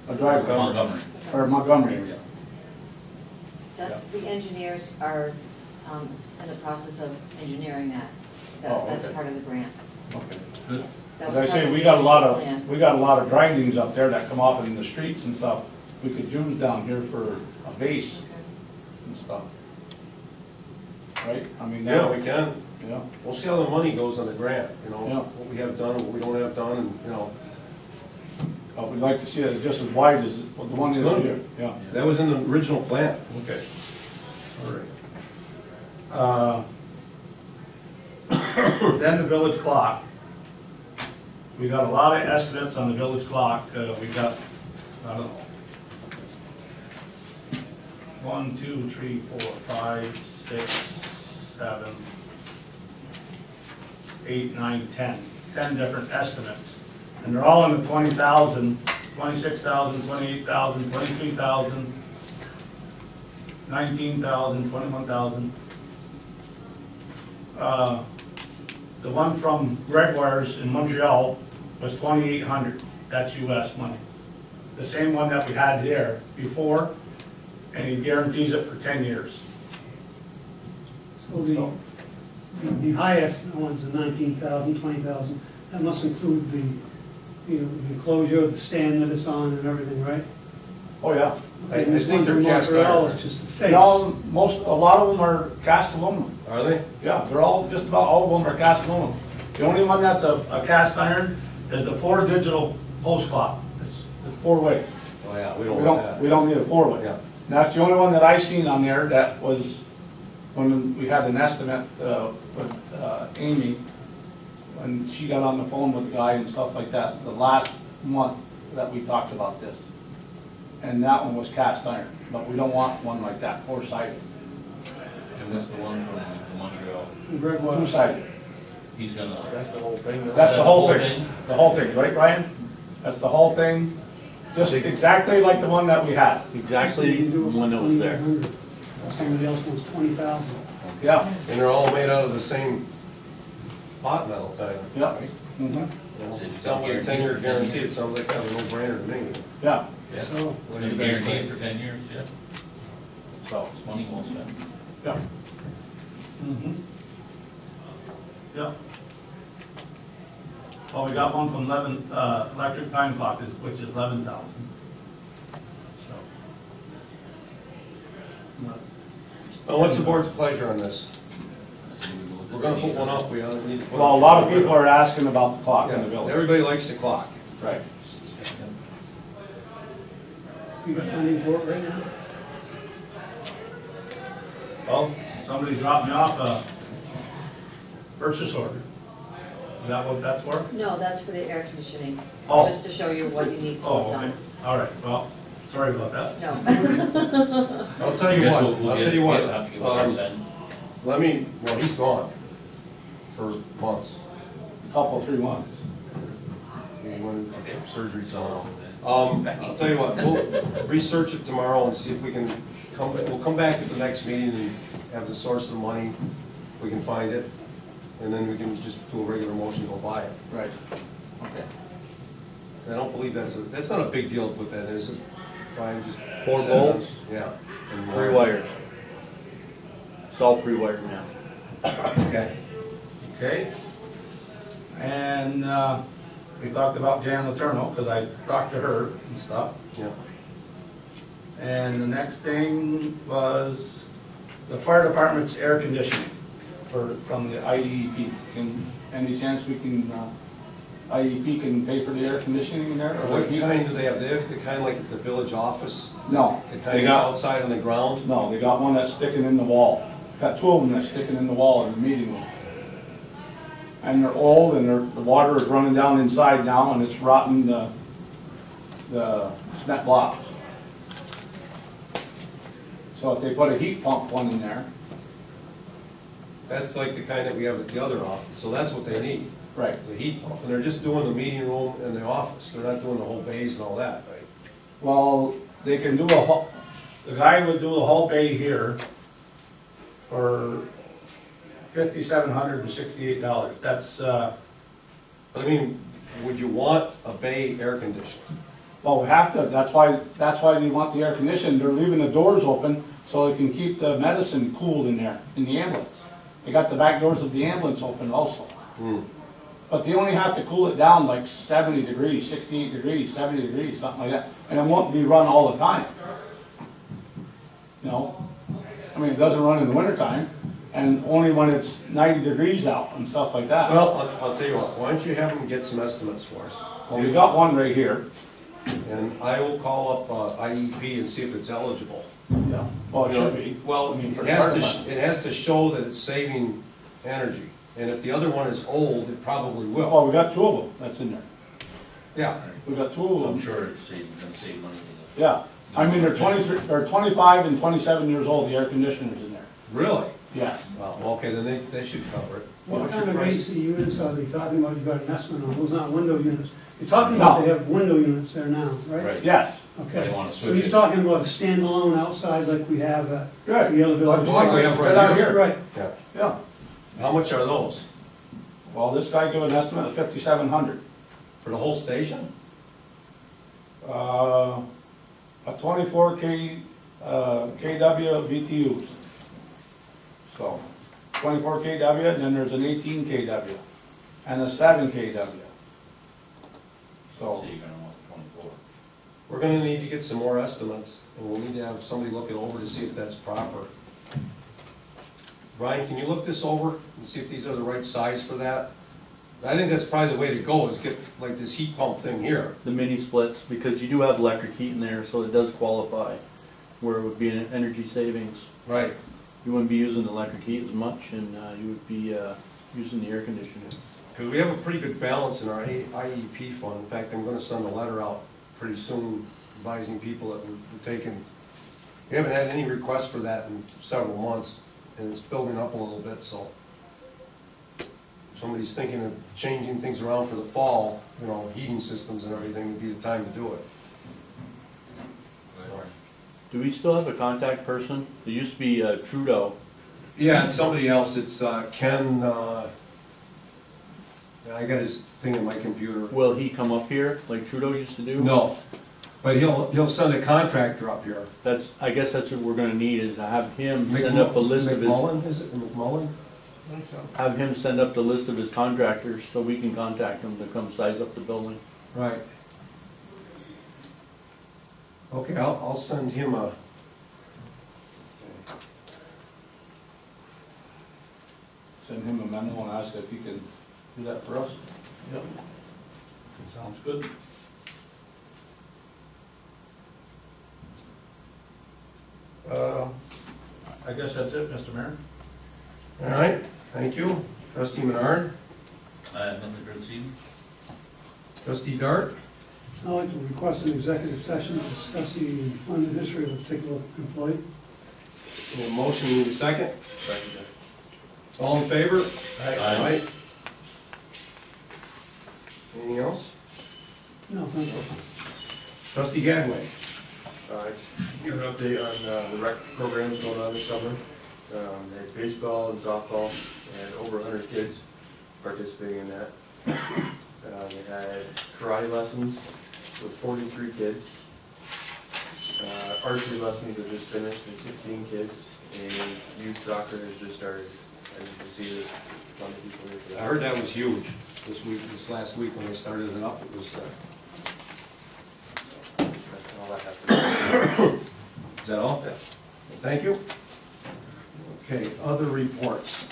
A driveway? Montgomery. Or Montgomery, yeah. That's, the engineers are in the process of engineering that. Oh, That's okay. part of the grant. Okay. Good. That As was I part say, of we the got a lot initial of, plan. grindings up there that come off in the streets and stuff. We could use down here for a base and stuff. Right? I mean, yeah, we can. Yeah. We'll see how the money goes on the grant, you know, Yeah. what we have done, what we don't have done, and, you know. We'd like to see it just as wide as the one It's is good. here, yeah. That was in the original plan. Okay. All right. Then the village clock. We got a lot of estimates on the village clock. We got, I don't know, 1, 2, 3, 4, 5, 6, 7, 8, 9, 10. 10 different estimates. And they're all in the 20,000, 26,000, 28,000, 23,000, 19,000, 21,000. The one from Gregoire's in Montreal was 2,800, that's US money. The same one that we had there before, and he guarantees it for 10 years. So the highest ones are 19,000, 20,000, that must include the, you know, the enclosure, the stand that it's on and everything, right? Oh, yeah. I And this think one they're from cast Montreal iron. is just the face. No, a lot of them are cast aluminum. Are they? Yeah, they're all, just about all of them are cast aluminum. The only one that's a cast iron is the 4 digital post clock. It's 4-way. Oh, yeah, we don't want that. We don't need a 4-way. Yeah. And that's the only one that I seen on there that was, when we had an estimate with Amy, when she got on the phone with the guy and stuff like that, the last month that we talked about this. And that one was cast iron, but we don't want one like that, 4-sided. And what's the one from Montreal? Gregoire. 2-sided. He's gonna. That's the whole thing. That's the whole whole thing. thing? The whole thing, right, Brian? That's the whole thing, just exactly like the one that we had. Exactly the one that was there. 2,900. Somebody else wants 20,000. Yeah, And they're all made out of the same pot metal kind of. yeah. Mhm. You know, it sounds like a 10-year guarantee, it sounds like kind of a no-brainer to me. Yeah, Yeah. So, What do Gonna you guys guarantee it think? for 10 years, yeah. so, It's money well spent. yeah. Mhm. Yeah. Well, we got one from Electric Time Clock, which is 11,000. So. Well, what's the board's pleasure on this? If we're gonna put one up, we need to put. Well, a lot of people are asking about the clock in the Yeah, village. everybody likes the clock. Right. you got funding for it right now? Well, somebody dropped me off a purchase order. Is that what that's for? No, that's for the air conditioning, Oh. just to show you what you need to Oh, put okay. on. All right, well, sorry about that. No. I'll tell you I guess what, we'll I'll get- tell you what, have to give ours then. let me, well, he's gone for months. A couple, 3 months. He went for surgery tomorrow. I'll tell you what, we'll research it tomorrow and see if we can we'll come back at the next meeting and have the source of the money, if we can find it. And then we can just do a regular motion to go buy it. Right. Okay. I don't believe that's not a big deal to put that in, is it? Brian, just 4 set it on- bolts? Yeah. And 3 wires. It's all pre-wired now. Okay. Okay? And, we talked about Jan Letourneau, because I talked to her and stuff. Yeah. And the next thing was the fire department's air conditioning from the IEP. Any chance we can, IEP can pay for the air conditioning in there? Or What kind do they have? They have the kind like at the village office? No. The kind that's outside on the ground? No, they got one that's sticking in the wall. Got two of them that's sticking in the wall in the meeting room. And they're old and the water is running down inside now and it's rotting the cement blocks. So if they put a heat pump one in there. That's like the kind that we have at the other office, so that's what they need. Right. The heat pump, and they're just doing the meeting room and the office, they're not doing the whole bays and all that, right? Well, they can do the guy would do the whole bay here for $5,768. That's, But I mean, would you want a bay air conditioner? well, we have to, that's why they want the air conditioning. They're leaving the doors open so they can keep the medicine cooled in there, in the ambulance. They got the back doors of the ambulance open also. But they only have to cool it down like 70 degrees, 68 degrees, 70 degrees, something like that. And it won't be run all the time. You know? I mean, it doesn't run in the wintertime, and only when it's 90 degrees out and stuff like that. Well, I'll tell you what, why don't you have them get some estimates for us? Well, we got one right here. And I will call up IEP and see if it's eligible. Yeah. Well, it should be. Well, I mean, for it has to show that it's saving energy. And if the other one is old, it probably will. Oh, we got two of them that's in there. Yeah. We got two of them. I'm sure it's gonna save money. Yeah. I mean, they're 25 and 27 years old, the air conditioners in there. Really? Yeah. Well, okay, then they should cover it. What What's kind your of price? AC units are they talking about? You got an estimate on, those aren't window units. You're talking about they have window units there now, right? Right. Yes. Okay. They wanna So switch he's it. talking about a standalone outside like we have at Right. the other building. Like we have Right out here. Right. Yeah. Yeah. How much are those? Well, this guy gave an estimate of 5,700. For the whole station? A 24 kW BTUs. So, 24 kW, and then there's an 18 kW, and a 7 kW. So So, you're gonna want 24. We're gonna need to get some more estimates, and we'll need to have somebody look it over to see if that's proper. Brian, can you look this over and see if these are the right size for that? I think that's probably the way to go, is get like this heat pump thing here. The mini splits, because you do have electric heat in there, so it does qualify, where it would be an energy savings. Right. You wouldn't be using the electric heat as much, and you would be using the air conditioning. Because we have a pretty good balance in our IEP fund. In fact, I'm gonna send a letter out pretty soon advising people that we're taking, we haven't had any requests for that in several months, and it's building up a little bit, so. If somebody's thinking of changing things around for the fall, you know, heating systems and everything, would be the time to do it. Do we still have a contact person? There used to be Trudeau. Yeah, it's somebody else, it's Ken, I got his thing in my computer. Will he come up here like Trudeau used to do? No, but he'll send a contractor up here. I guess that's what we're gonna need, is to have him send up a list of his, McMullen, is it, McMullen? have him send up the list of his contractors so we can contact them to come size up the building. Right. Okay, I'll send him a. send him a memo and ask if he can do that for us. Yep. Sounds good. I guess that's it, Mr. Mayor. All right, thank you. Trustee Menard, I have nothing for this evening. trustee Dart, I'd like to request an executive session to discuss the employment history of a particular employee. a motion, need a second? Second. All in favor? Aye. Anything else? No, thank you. Trustee Gadway. Give an update on the rec programs going on this summer. They had baseball and softball, and over 100 kids participating in that. They had karate lessons with 43 kids. Archery lessons that just finished with 16 kids, and youth soccer has just started as you can see, there's a ton of people here for that. I heard that was huge this last week when they started it up, it was, That's all I have to say. is that all? Yes. Thank you. Okay, other reports.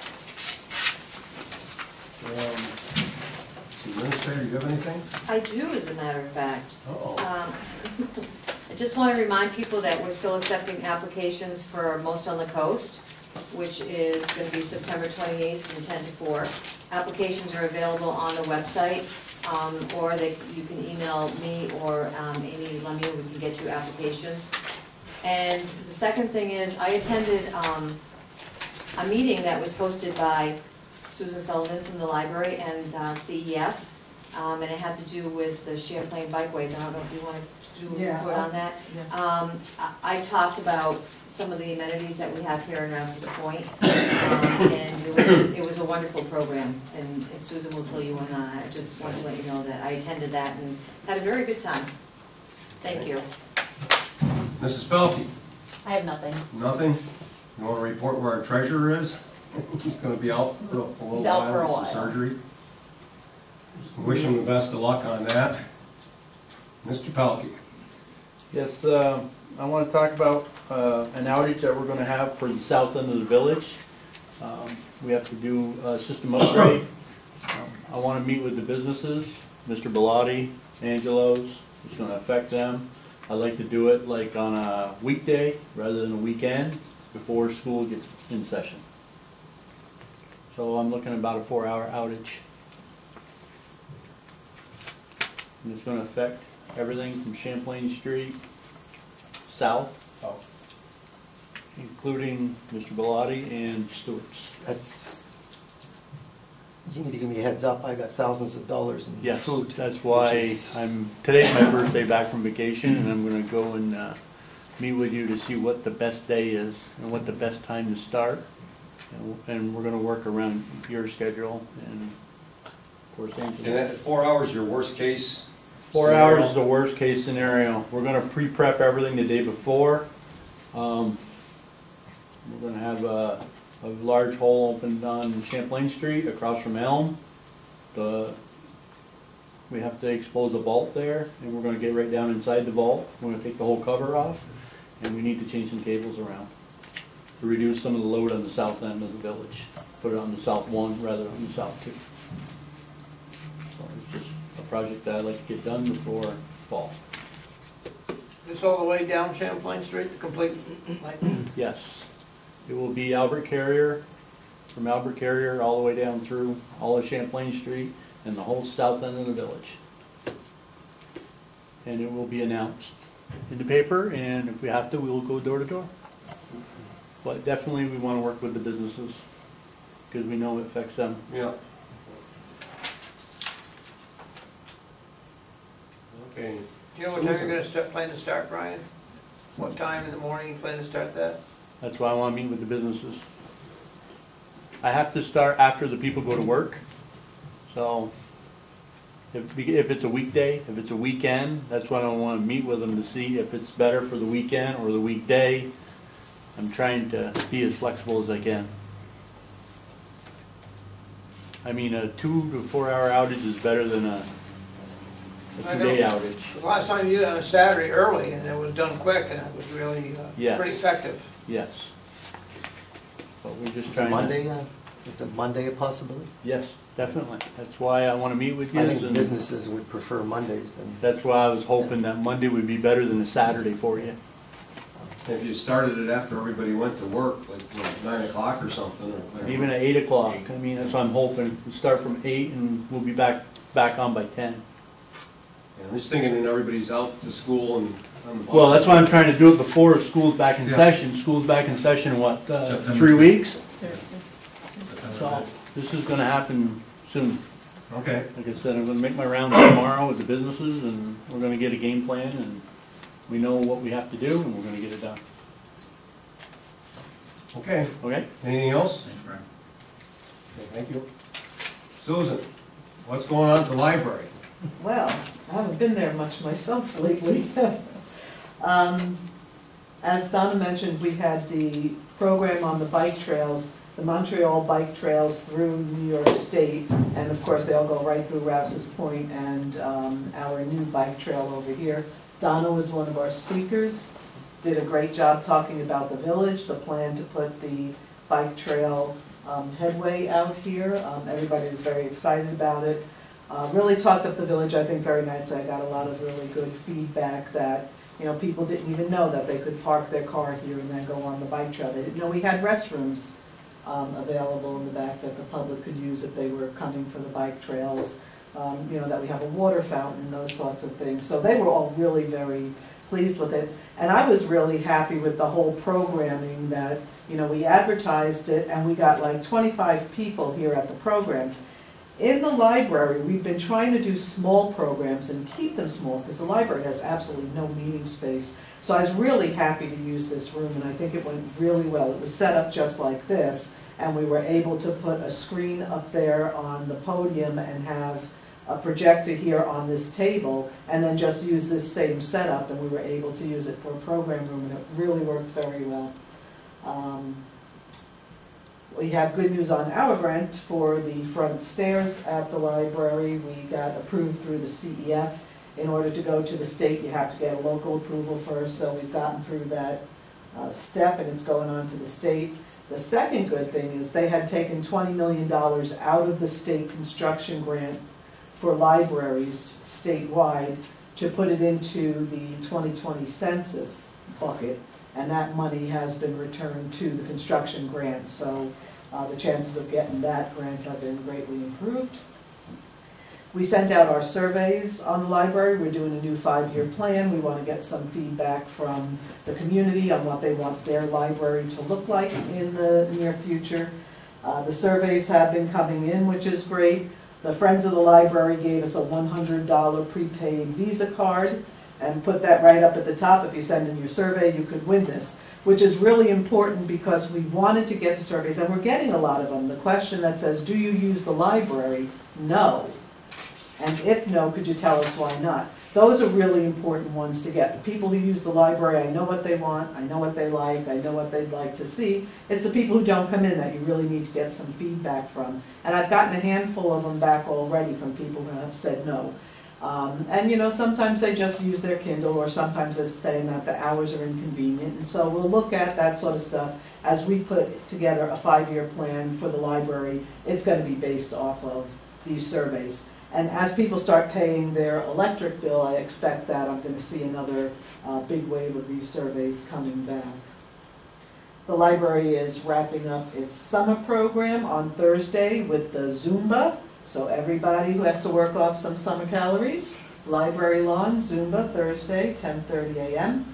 Administrator, do you have anything? I do, as a matter of fact. Uh-oh. I just want to remind people that we're still accepting applications for Most on the Coast, which is going to be September 28th from 10 to 4. Applications are available on the website, or you can email me or Amy Lemieux, we can get you applications. And the second thing is, I attended a meeting that was hosted by Susan Sullivan from the library and CEF, and it had to do with the Champlain bikeways. I don't know if you want to do a report on that. I talked about some of the amenities that we have here in Rouses Point, and it was a wonderful program, and Susan will fill you in on it. I just wanted to let you know that I attended that and had a very good time. Thank you. Mrs. Pelkey, I have nothing. nothing? You want to report where our treasurer is? He's going to be out for a little He's out for a while with some surgery. Wish him the best of luck on that. Mr. Pelkey. Yes, I want to talk about an outage that we're going to have for the south end of the village. We have to do a system upgrade. I want to meet with the businesses, Mr. Bellotti, Angelo's. It's going to affect them. I'd like to do it like on a weekday rather than a weekend before school gets in session. So I'm looking at about a 4-hour outage. And it's going to affect everything from Champlain Street south, including Mr. Bellotti and Stewart's. You need to give me a heads up, I got thousands of dollars in Yes, food. that's why today's my first day back from vacation, and I'm going to go and meet with you to see what the best day is and what the best time to start. And we're going to work around your schedule and of course Angela. And that 4 hours, your worst case? 4 hours is the worst case scenario. We're going to pre-prep everything the day before. We're going to have a large hole opened on Champlain Street across from Elm. We have to expose a vault there, and we're going to get right down inside the vault. We're going to take the whole cover off, and we need to change some cables around to reduce some of the load on the south end of the village. Put it on the south one rather than the south two. So it's just a project that I'd like to get done before fall. This all the way down Champlain Street, the complete length? Yes. It will be Albert Carrier, from Albert Carrier all the way down through all of Champlain Street and the whole south end of the village. And it will be announced in the paper, and if we have to, we will go door to door. But definitely we want to work with the businesses because we know it affects them. Yeah. Okay. Do you know what time you're gonna plan to start, Brian? What time in the morning you plan to start that? That's why I want to meet with the businesses. I have to start after the people go to work. So if it's a weekday, if it's a weekend, that's why I want to meet with them to see if it's better for the weekend or the weekday. I'm trying to be as flexible as I can. I mean, a 2 to 4 hour outage is better than a 2-day outage. The last time you did it on a Saturday early, and it was done quick, and it was really Yes. pretty effective. Yes. But we're just Is trying it to. Monday, is it Monday a possibility? Yes, definitely. That's why I want to meet with you. I think and businesses would prefer Mondays than. That's why I was hoping that Monday would be better than a Saturday for you. If you started it after everybody went to work, like 9 o'clock or something, or Even at 8 o'clock. I mean, that's what I'm hoping. We'll start from 8 and we'll be back on by 10. Yeah, I'm just thinking when everybody's out to school and on the bus. Well, that's why I'm trying to do it before school's back in Yeah. session. School's back in session in what, 3 weeks? Thursday. So this is gonna happen soon. Okay. Like I said, I'm gonna make my rounds tomorrow with the businesses and we're gonna get a game plan and we know what we have to do and we're gonna get it done. Okay. Okay? Anything else? Thanks, Brian. Okay, thank you. Susan, what's going on at the library? Well, I haven't been there much myself lately. As Donna mentioned, we had the program on the bike trails the Montreal bike trails through New York State, and of course, they all go right through Rouses Point and our new bike trail over here. Donna was one of our speakers, did a great job talking about the village, the plan to put the bike trail headway out here. Everybody was very excited about it. Really talked up the village, I think, very nicely. I got a lot of really good feedback that, you know, people didn't even know that they could park their car here and then go on the bike trail. They didn't know we had restrooms available in the back that the public could use if they were coming for the bike trails. You know, that we have a water fountain and those sorts of things. So they were all really very pleased with it. And I was really happy with the whole programming that, you know, we advertised it and we got like 25 people here at the program. In the library, we've been trying to do small programs and keep them small because the library has absolutely no meeting space. So I was really happy to use this room, and I think it went really well. It was set up just like this, and we were able to put a screen up there on the podium and have a projector here on this table, and then just use this same setup, and we were able to use it for a program room, and it really worked very well. We have good news on our grant for the front stairs at the library. We got approved through the CEF. In order to go to the state, you have to get a local approval first, so we've gotten through that step, and it's going on to the state. The second good thing is they had taken $20 million out of the state construction grant for libraries statewide to put it into the 2020 census bucket, and that money has been returned to the construction grant, so the chances of getting that grant have been greatly improved. We sent out our surveys on the library. We're doing a new 5-year plan. We want to get some feedback from the community on what they want their library to look like in the near future. The surveys have been coming in, which is great. The Friends of the Library gave us a $100 prepaid Visa card and put that right up at the top. If you send in your survey, you could win this, which is really important because we wanted to get the surveys, and we're getting a lot of them. The question that says, do you use the library? No. And if no, could you tell us why not? Those are really important ones to get. The people who use the library, I know what they want, I know what they like, I know what they'd like to see. It's the people who don't come in that you really need to get some feedback from. And I've gotten a handful of them back already from people who have said no. And you know, sometimes they just use their Kindle, or sometimes they're saying that the hours are inconvenient. And so we'll look at that sort of stuff as we put together a 5-year plan for the library. It's going to be based off of these surveys. And as people start paying their electric bill, I expect that I'm going to see another big wave of these surveys coming back. The library is wrapping up its summer program on Thursday with the Zumba. So everybody who has to work off some summer calories, library lawn, Zumba, Thursday, 10:30 a.m.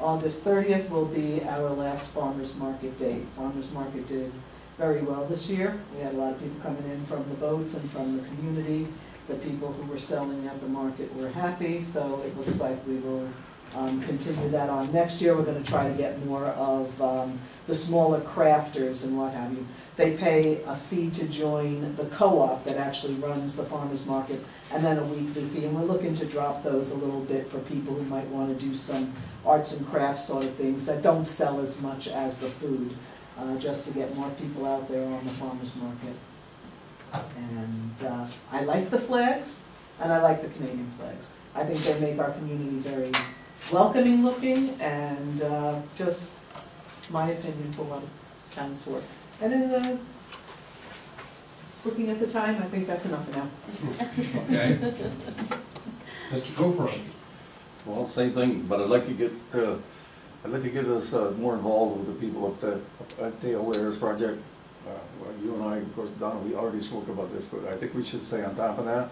August 30th will be our last farmers market date. Farmers market did very well this year. We had a lot of people coming in from the boats and from the community. The people who were selling at the market were happy, so it looks like we will continue that on. Next year we're going to try to get more of the smaller crafters and what have you. They pay a fee to join the co-op that actually runs the farmers market, and then a weekly fee, and we're looking to drop those a little bit for people who might want to do some arts and crafts sort of things that don't sell as much as the food. Just to get more people out there on the farmers market. And I like the flags, and I like the Canadian flags. I think they make our community very welcoming looking, and just my opinion for what counts for. And in the, looking at the time, I think that's enough for now. Okay. Mr. Cooper. Well, same thing, but I'd like to get us more involved with the people at the O'Leary's project. Well, you and I, of course, Donna, we already spoke about this, but I think we should stay on top of that.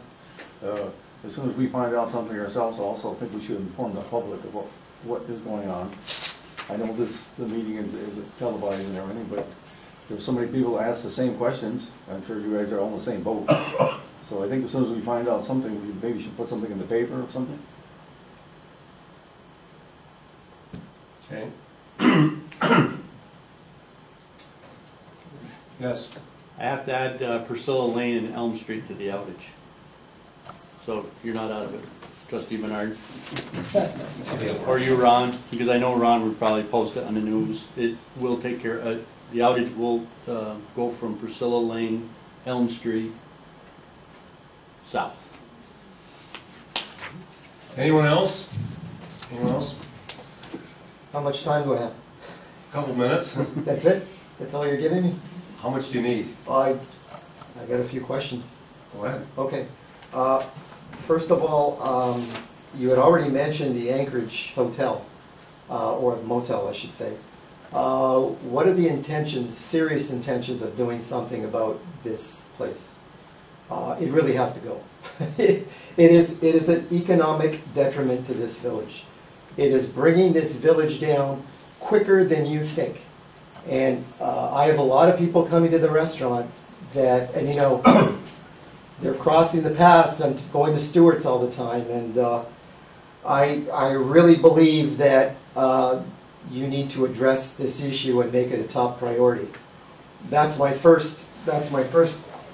As soon as we find out something ourselves, I also think we should inform the public of what is going on. I know the meeting is televised and everything, but there's so many people ask the same questions. I'm sure you guys are all in the same boat. So I think as soon as we find out something, we maybe should put something in the paper or something. Okay. Yes. I have to add Priscilla Lane and Elm Street to the outage. So you're not out of it, Trustee Menard. Or you, Ron, because I know Ron would probably post it on the news. It will take care of, The outage will go from Priscilla Lane, Elm Street, south. Anyone else? Anyone else? How much time do I have? Couple minutes. That's it? That's all you're giving me? How much do you need? I got a few questions. Go ahead. Okay. First of all, you had already mentioned the Anchorage Hotel, or motel, I should say. What are the intentions, serious intentions of doing something about this place? It really has to go. It is an economic detriment to this village. It is bringing this village down quicker than you think. And I have a lot of people coming to the restaurant that, and you know, they're crossing the paths and going to Stewart's all the time. And I really believe that you need to address this issue and make it a top priority. That's my first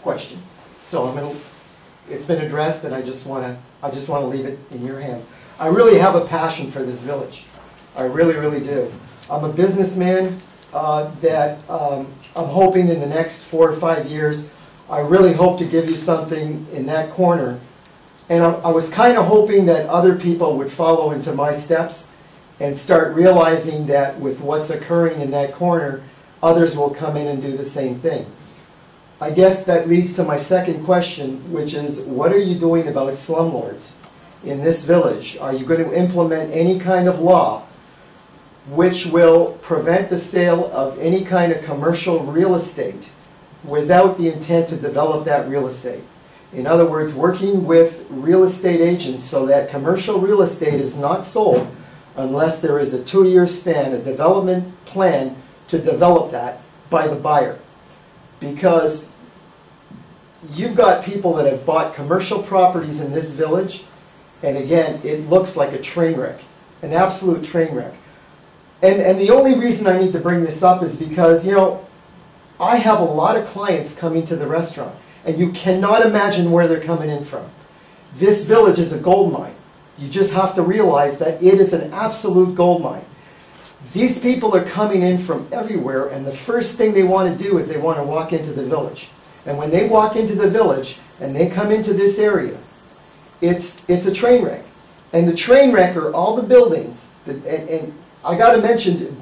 question. So it's been addressed, and I just want to leave it in your hands. I really have a passion for this village. I really, really do. I'm a businessman that I'm hoping in the next 4 or 5 years, I really hope to give you something in that corner. And I was kind of hoping that other people would follow into my steps and start realizing that with what's occurring in that corner, others will come in and do the same thing. I guess that leads to my second question, which is, what are you doing about slumlords in this village? Are you going to implement any kind of law which will prevent the sale of any kind of commercial real estate without the intent to develop that real estate? In other words, working with real estate agents so that commercial real estate is not sold unless there is a 2-year span, a development plan to develop that by the buyer. Because you've got people that have bought commercial properties in this village, and again, it looks like a train wreck, an absolute train wreck. And the only reason I need to bring this up is because, you know, I have a lot of clients coming to the restaurant, and you cannot imagine where they're coming in from. This village is a gold mine. You just have to realize that it is an absolute gold mine. These people are coming in from everywhere, and the first thing they want to do is they want to walk into the village. And when they walk into the village and they come into this area, it's a train wreck. And the train wreck are all the buildings, and I got to mention